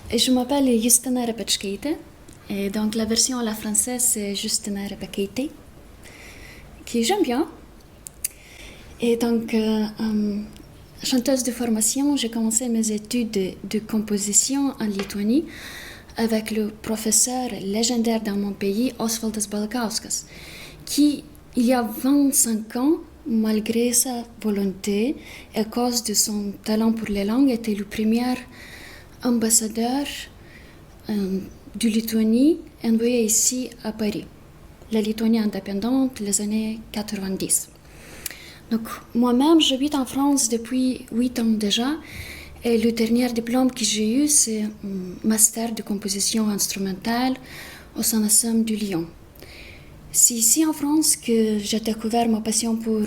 Et je m'appelle Justina Repechkeite. Et donc la version à la française, c'est Justina Repechkeite, qui j'aime bien. Et donc, chanteuse de formation, j'ai commencé mes études de composition en Lituanie avec le professeur légendaire dans mon pays, Osvaldas Balakauskas, qui, il y a 25 ans, malgré sa volonté et à cause de son talent pour les langues, était le premier ambassadeur de Lituanie envoyé ici à Paris, la Lituanie indépendante, les années 90. Donc, moi-même, j'habite en France depuis 8 ans déjà, et le dernier diplôme que j'ai eu, c'est un master de composition instrumentale au CNSM de Lyon. C'est ici en France que j'ai découvert ma passion pour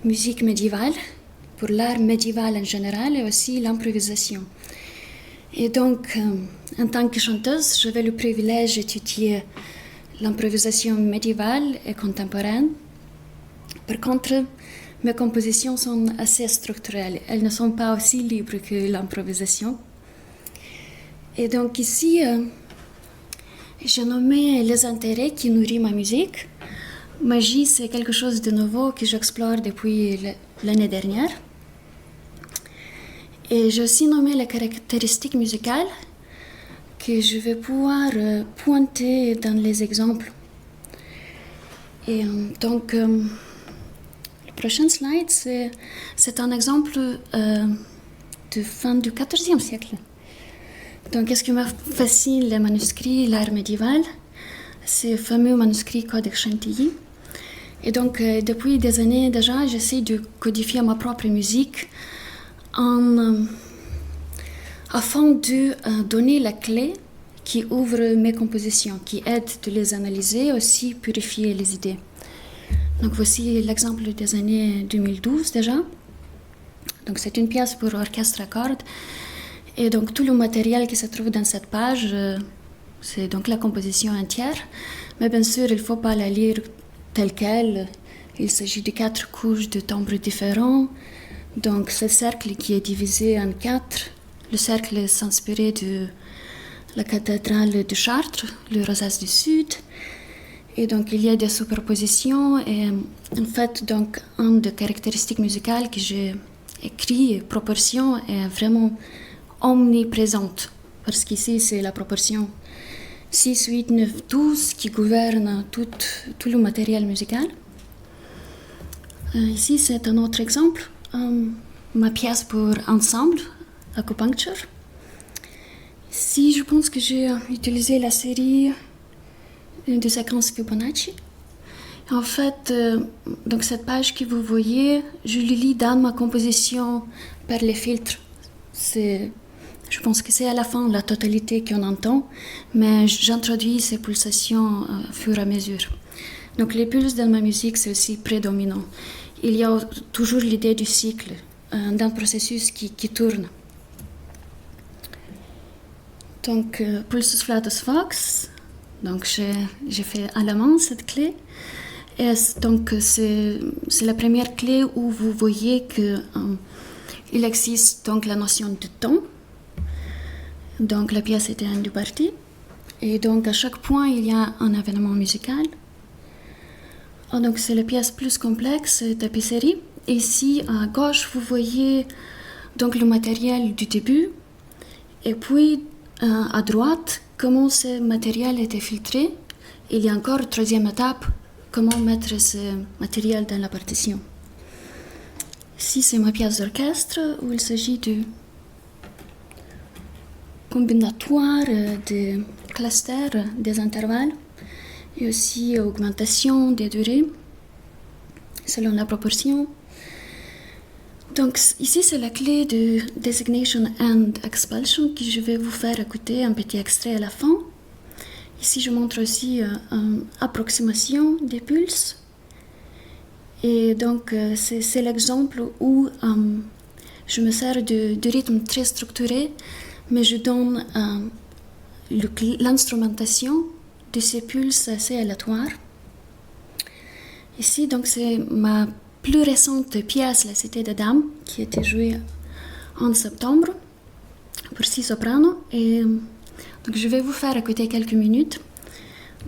musique médiévale, pour l'art médiéval en général et aussi l'improvisation. Et donc, en tant que chanteuse, j'avais le privilège d'étudier l'improvisation médiévale et contemporaine. Par contre, mes compositions sont assez structurelles. Elles ne sont pas aussi libres que l'improvisation. Et donc ici, j'ai nommé les intérêts qui nourrissent ma musique. Magie, c'est quelque chose de nouveau que j'explore depuis l'année dernière. Et j'ai aussi nommé les caractéristiques musicales que je vais pouvoir pointer dans les exemples. Et donc, le prochain slide, c'est un exemple de fin du XIVe siècle. Donc, ce qui me fascine, les manuscrits, l'art médiéval, c'est le fameux manuscrit Codex Chantilly. Et donc, depuis des années déjà, j'essaie de codifier ma propre musique afin de donner la clé qui ouvre mes compositions, qui aide de les analyser, aussi purifier les idées. Donc voici l'exemple des années 2012 déjà. Donc c'est une pièce pour orchestre à cordes. Et donc tout le matériel qui se trouve dans cette page, c'est donc la composition entière. Mais bien sûr, il ne faut pas la lire telle qu'elle. Il s'agit de 4 couches de timbres différents. Donc ce cercle qui est divisé en 4, le cercle s'inspirait de la cathédrale de Chartres, le Rosace du Sud. Et donc il y a des superpositions et en fait donc une des caractéristiques musicales que j'ai écrit, proportion, est vraiment omniprésente. Parce qu'ici c'est la proportion 6, 8, 9, 12 qui gouverne tout le matériel musical. Ici c'est un autre exemple. Ma pièce pour ensemble, Acupuncture. Ici, je pense que j'ai utilisé la série de séquences Fibonacci. En fait, donc cette page que vous voyez, je le lis dans ma composition par les filtres. Je pense que c'est à la fin la totalité qu'on entend, mais j'introduis ces pulsations au fur et à mesure. Donc les pulses dans ma musique, c'est aussi prédominant. Il y a toujours l'idée du cycle, d'un processus qui tourne. Donc, Pulsus Flatus Vox, donc j'ai fait à la main cette clé. Et donc, c'est la première clé où vous voyez qu'il existe donc la notion de temps. Donc, la pièce était en deux parties. Et donc, à chaque point, il y a un événement musical. Donc, c'est la pièce plus complexe, tapisserie. Ici, à gauche, vous voyez donc le matériel du début. Et puis, à droite, comment ce matériel était filtré. Il y a encore une troisième étape, comment mettre ce matériel dans la partition. Ici, c'est ma pièce d'orchestre où il s'agit de combinatoire, de clusters, des intervalles, et aussi augmentation des durées selon la proportion. Donc ici, c'est la clé de Designation and Expulsion que je vais vous faire écouter un petit extrait à la fin. Ici, je montre aussi une approximation des pulses. Et donc, c'est l'exemple où je me sers de rythme très structuré, mais je donne l'instrumentation de ces pulses assez aléatoires. Ici, donc, c'est ma plus récente pièce, La Cité des Dames, qui a été jouée en septembre. pour six sopranos. Et donc je vais vous faire écouter quelques minutes.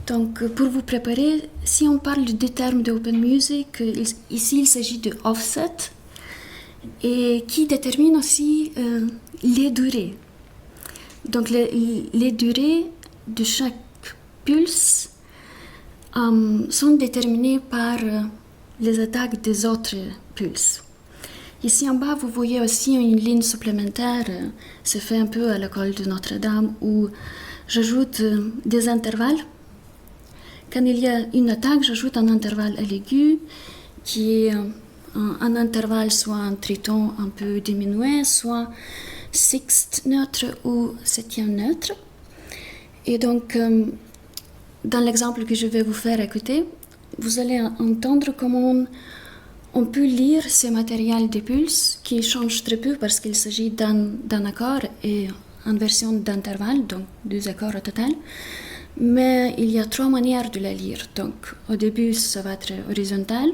Donc pour vous préparer, si on parle des termes de open music, ici il s'agit de offset et qui détermine aussi les durées. Donc les durées de chaque pulse sont déterminées par les attaques des autres pulses. Ici en bas, vous voyez aussi une ligne supplémentaire, c'est fait un peu à l'école de Notre-Dame, où j'ajoute des intervalles. Quand il y a une attaque, j'ajoute un intervalle à l'aigu, qui est un intervalle soit un triton un peu diminué, soit sixte neutre ou septième neutre. Et donc, dans l'exemple que je vais vous faire écouter, vous allez entendre comment on peut lire ces matériels de pulses qui changent très peu parce qu'il s'agit d'un accord et une version d'intervalle, donc deux accords au total. Mais il y a trois manières de la lire. Donc, au début, ça va être horizontal,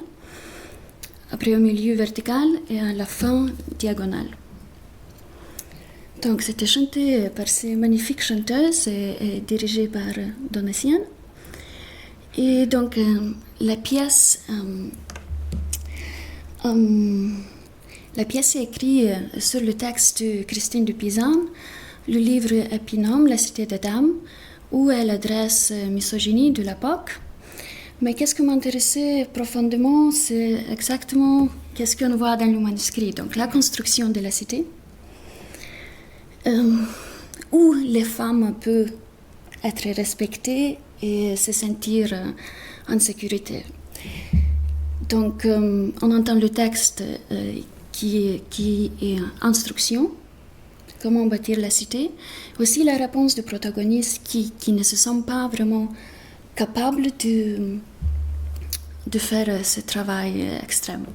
après au milieu vertical et à la fin diagonale. Donc, c'était chanté par ces magnifiques chanteuses et dirigé par Donatienne. Et donc, la pièce est écrite sur le texte de Christine de Pizan, le livre éponyme La Cité des Dames, où elle adresse misogynie de l'époque. Mais qu'est-ce qui m'intéressait profondément, c'est exactement qu'est-ce qu'on voit dans le manuscrit. Donc, la construction de la cité, où les femmes peuvent être respectées et se sentir en sécurité. Donc, on entend le texte qui est instruction, comment bâtir la cité. Aussi la réponse du protagoniste qui ne se sent pas vraiment capable de faire ce travail extrême.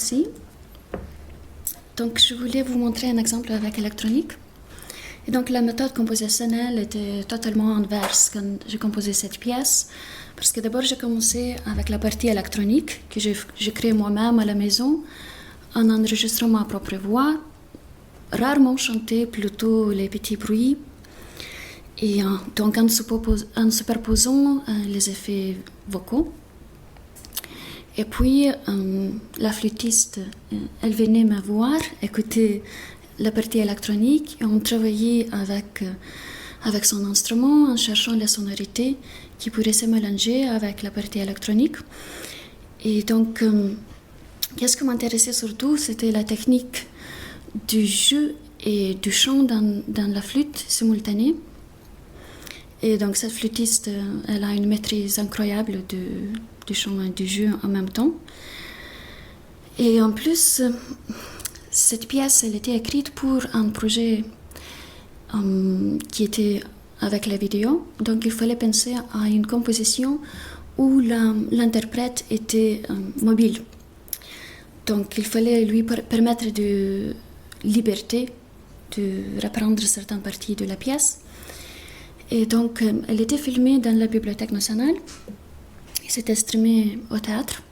merci. Donc, je voulais vous montrer un exemple avec électronique. Et donc, la méthode compositionnelle était totalement inverse quand j'ai composé cette pièce. Parce que d'abord, j'ai commencé avec la partie électronique que j'ai créée moi-même à la maison en enregistrant ma propre voix, rarement chanter, plutôt les petits bruits. Et donc, en superposant les effets vocaux. Et puis, la flûtiste, elle venait me voir, écouter la partie électronique, et on travaillait avec son instrument en cherchant les sonorités qui pourraient se mélanger avec la partie électronique. Et donc, qu'est-ce qui m'intéressait surtout, c'était la technique du jeu et du chant dans la flûte simultanée. Et donc, cette flûtiste, elle a une maîtrise incroyable du chant et du jeu en même temps. Et en plus, cette pièce, elle était écrite pour un projet qui était avec la vidéo. Donc, il fallait penser à une composition où l'interprète était mobile. Donc, il fallait lui permettre de liberté de reprendre certaines parties de la pièce. Et donc, elle était filmée dans la Bibliothèque nationale. C'était streamé au théâtre.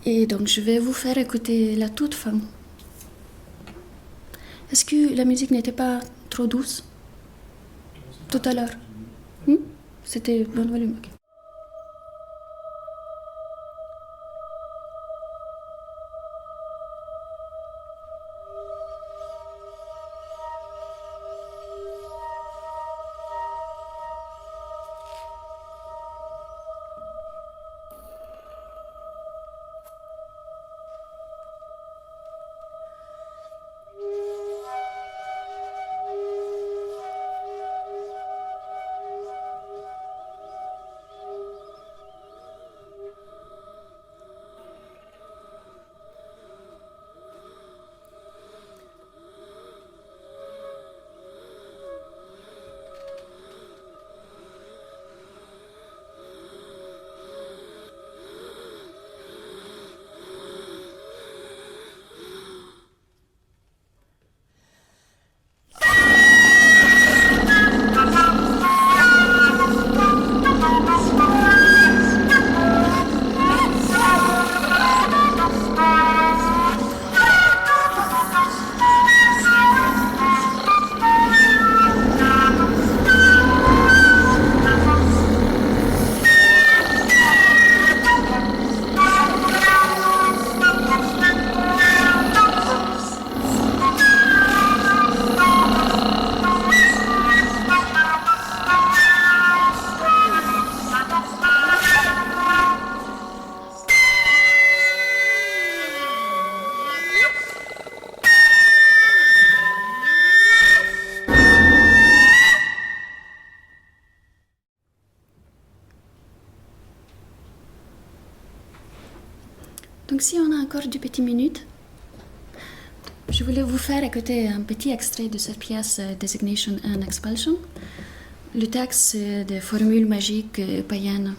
Et donc, je vais vous faire écouter la toute fin. Est-ce que la musique n'était pas trop douce tout à l'heure? C'était bon volume. Okay. Donc si on a encore 2 petites minutes, je voulais vous faire écouter un petit extrait de cette pièce Designation and Expulsion. Le texte, c'est des formules magiques païennes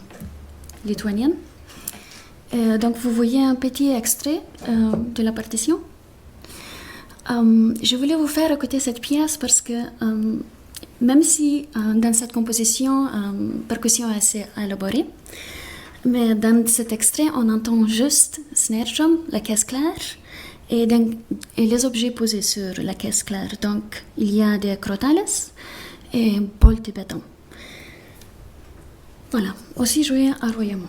lituaniennes. Donc vous voyez un petit extrait de la partition. Je voulais vous faire écouter cette pièce parce que même si dans cette composition, percussion est assez élaborée, mais dans cet extrait, on entend juste snare drum, la caisse claire, et les objets posés sur la caisse claire. Donc, il y a des crotales et bol tibétain. Voilà, aussi joué à Royaumont.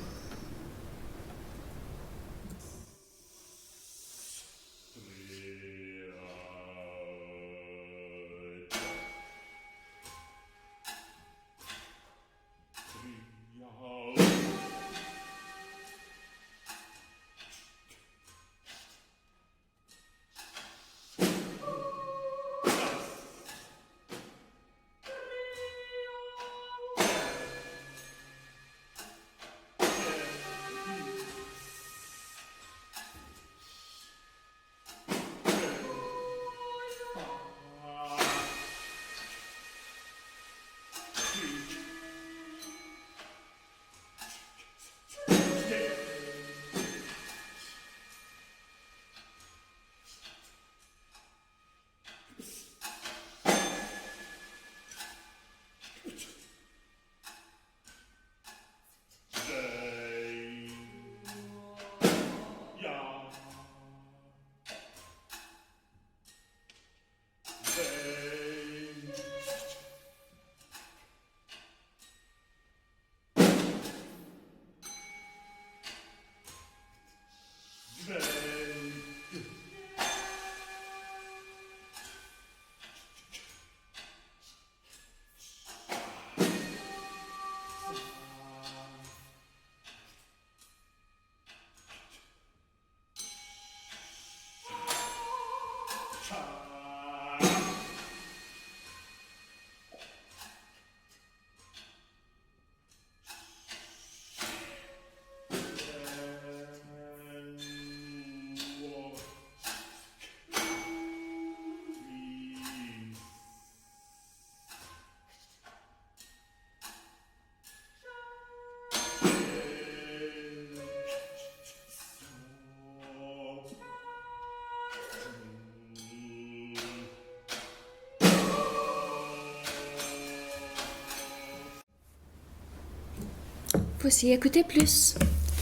Faut aussi écouter plus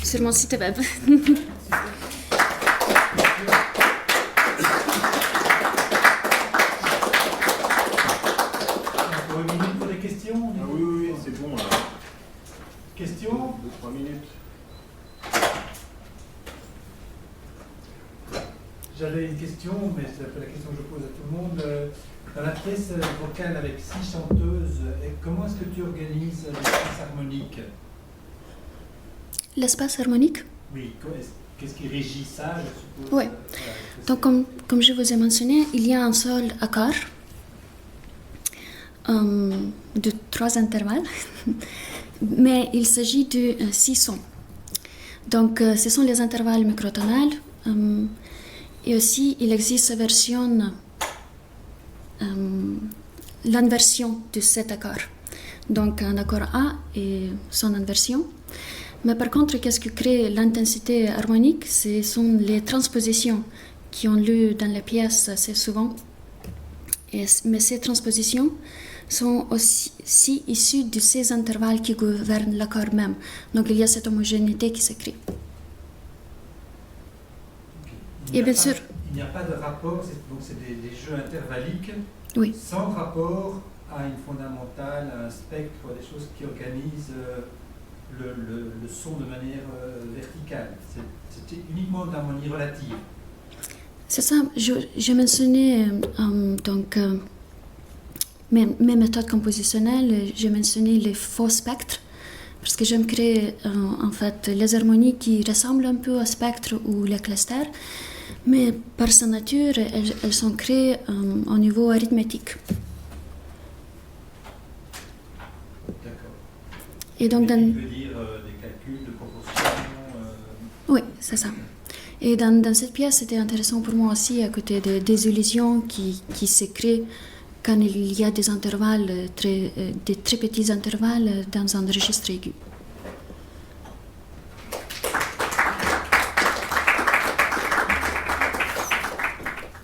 sur mon site web. Encore une minute pour des questions? Ah oui, oui, c'est bon là. Questions? 2-3 minutes. J'avais une question, mais c'est un peu la question que je pose à tout le monde. Dans la pièce vocale avec 6 chanteuses, comment est-ce que tu organises l'espace harmonique? L'espace harmonique? Oui, qu'est-ce qui régit ça, je suppose? Oui. Donc, comme je vous ai mentionné, il y a un seul accord de 3 intervalles, mais il s'agit de 6 sons. Donc, ce sont les intervalles microtonales. Et aussi, il existe l'inversion de cet accord. Donc, un accord A et son inversion. Mais par contre, qu'est-ce qui crée l'intensité harmonique? Ce sont les transpositions qui ont lieu dans la pièce assez souvent. Mais ces transpositions sont aussi issues de ces intervalles qui gouvernent l'accord même. Donc, il y a cette homogénéité qui se crée. Et bien sûr, il n'y a pas de rapport, donc c'est des jeux intervalliques, oui. Sans rapport à une fondamentale, à un spectre, des choses qui organisent le son de manière verticale. C'est uniquement d'harmonie relative. C'est ça, j'ai mentionné mes méthodes compositionnelles, j'ai mentionné les faux spectres, parce que j'aime créer en fait les harmonies qui ressemblent un peu au spectre ou les clusters, mais par sa nature, elles sont créées au niveau arithmétique. D'accord. Et donc, tu veux dire des calculs de proportion Oui, c'est ça. Et dans cette pièce, c'était intéressant pour moi aussi, à côté des illusions qui se créent quand il y a des intervalles, des très petits intervalles dans un registre aigu.